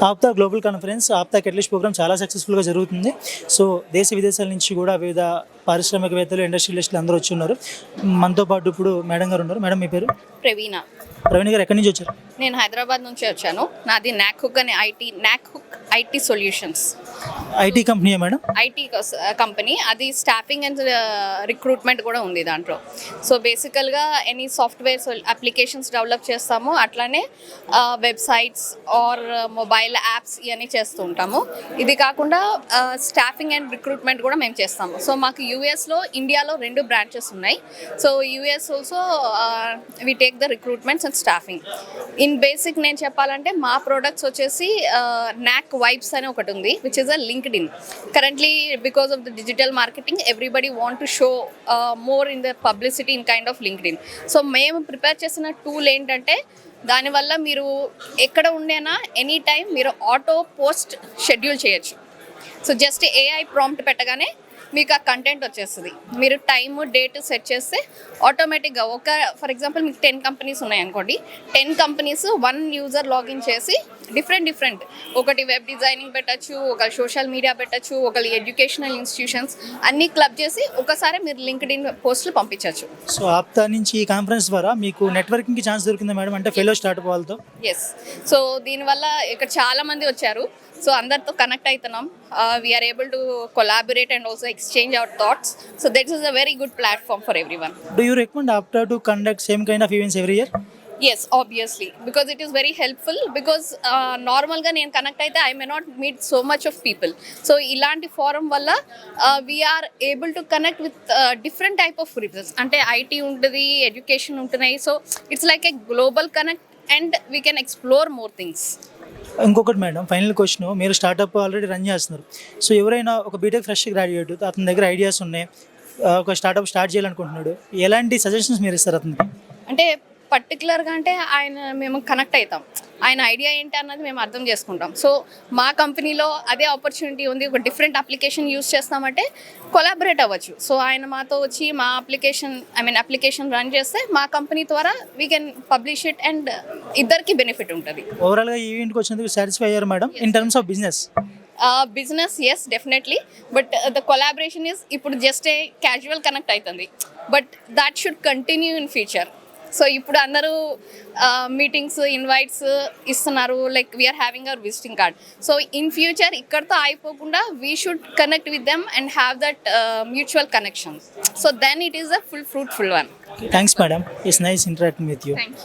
APTA global conference APTA catalyst programme చాలా సక్సెస్ఫుల్గా జరుగుతుంది. సో దేశ విదేశాల నుంచి కూడా వివిధ పారిశ్రామికవేత్తలు, ఇండస్ట్రియలిస్టులు అందరూ వచ్చి ఉన్నారు. మనతో పాటు ఇప్పుడు మేడం గారు ఉన్నారు. మేడం మీ పేరు? ప్రవీణ గారు ఎక్కడి నుంచి వచ్చారు? నేను హైదరాబాద్ నుంచి వచ్చాను. నాది నాక్హుక్ అనే ఐటీ సొల్యూషన్స్ ఐటీ కంపెనీయా మేడం? IT company. అది స్టాఫింగ్ అండ్ రిక్రూట్మెంట్ కూడా ఉంది దాంట్లో. సో బేసికల్గా ఎనీ సాఫ్ట్వేర్ అప్లికేషన్స్ డెవలప్ చేస్తాము, అట్లానే వెబ్సైట్స్ ఆర్ మొబైల్ యాప్స్ ఇవన్నీ చేస్తూ ఉంటాము. ఇది కాకుండా స్టాఫింగ్ అండ్ రిక్రూట్మెంట్ కూడా మేము చేస్తాము. సో మాకు యూఎస్లో, ఇండియాలో 2 బ్రాంచెస్ ఉన్నాయి. So us also we take the recruitments and staffing. In basic నేను చెప్పాలంటే మా ప్రోడక్ట్స్ వచ్చేసి నాక్ వైబ్స్ అని ఒకటి ఉంది, which is a LinkedIn. Currently because of the digital marketing everybody want to show more in the publicity in kind of LinkedIn. So మేము prepare చేసిన టూల్ ఏంటంటే దానివల్ల మీరు ఎక్కడ ఉండేనా ఎనీ టైం మీరు ఆటో పోస్ట్ షెడ్యూల్ చేయొచ్చు. సో జస్ట్ ఏఐ ప్రాంప్ట్ పెట్టగానే మీకు ఆ కంటెంట్ వచ్చేస్తుంది. మీరు టైము డేట్ సెట్ చేస్తే ఆటోమేటిక్గా ఫర్ ఎగ్జాంపుల్ మీకు 10 కంపెనీస్ ఉన్నాయనుకోండి, 10 కంపెనీస్ 1 యూజర్ లాగిన్ చేసి డిఫరెంట్ ఒకటి వెబ్ డిజైనింగ్ పెట్టచ్చు, ఒక సోషల్ మీడియా పెట్టచ్చు, ఒకళ్ళు ఎడ్యుకేషనల్ ఇన్స్టిట్యూషన్స్ అన్నీ క్లబ్ చేసి ఒకసారి మీరు లింక్డ్ఇన్ పోస్టులు పంపించవచ్చు. సో ఆప్తా నుంచి ఈ కాన్ఫరెన్స్ ద్వారా మీకు నెట్వర్కింగ్కి ఛాన్స్ దొరికిందా మేడం? అంటే ఫెలో స్టార్ట్అప్ వాళ్ళతో? ఎస్. సో దీనివల్ల ఇక్కడ చాలా మంది వచ్చారు. సో అందరితో కనెక్ట్ అవుతున్నాం. We are able to collaborate and also exchange our thoughts. So that is a very good platform for everyone. Do you recommend Apta to conduct same kind of events every year? Yes, obviously, because it is very helpful. Because నార్మల్గా నేను connect అయితే I may not meet so much of people. So ఇలాంటి forum వల్ల we are able to connect with different type of peoples. అంటే IT ఉంటుంది, education ఉంటున్నాయి. So it's like a global connect and we can explore more things. ఇంకొకటి madam, final question, మీరు startup already run చేస్తున్నారు. So ఎవరైనా ఒక BTech fresh graduate, అతని దగ్గర ఐడియాస్ ఉన్నాయి, ఒక స్టార్ట్అప్ స్టార్ట్ చేయాలనుకుంటున్నాడు, ఎలాంటి సజెషన్స్ మీరు ఇస్తారు అతనికి? అంటే పర్టికులర్గా అంటే మేము కనెక్ట్ అవుతాం, ఆయన ఐడియా ఏంటి అన్నది మేము అర్థం చేసుకుంటాం. సో మా కంపెనీలో అదే ఆపర్చునిటీ ఉంది, ఒక డిఫరెంట్ అప్లికేషన్ యూస్ చేస్తామంటే కొలాబరేట్ అవ్వచ్చు. సో ఆయన మాతో వచ్చి మా అప్లికేషన్ రన్ చేస్తే మా కంపెనీ ద్వారా we can publish it and ఇద్దరికి బెనిఫిట్ ఉంటుంది. ఓవరాల్గా ఈ ఈవెంట్కి వచ్చినందుకు సాటిస్ఫై అయ్యారు madam in terms of business? Business yes, definitely. But the collaboration is ఇప్పుడు జస్ట్ ఏ క్యాజువల్ కనెక్ట్ అవుతుంది, but that should continue in future. So ఇప్పుడు అందరూ మీటింగ్స్, ఇన్వైట్స్ ఇస్తున్నారు, like we are having our visiting card. So in future ఇక్కడతో అయిపోకుండా we should connect with them and have that mutual connection. So then it is a fruitful one. Thanks madam, it's nice interacting with you. Thank you.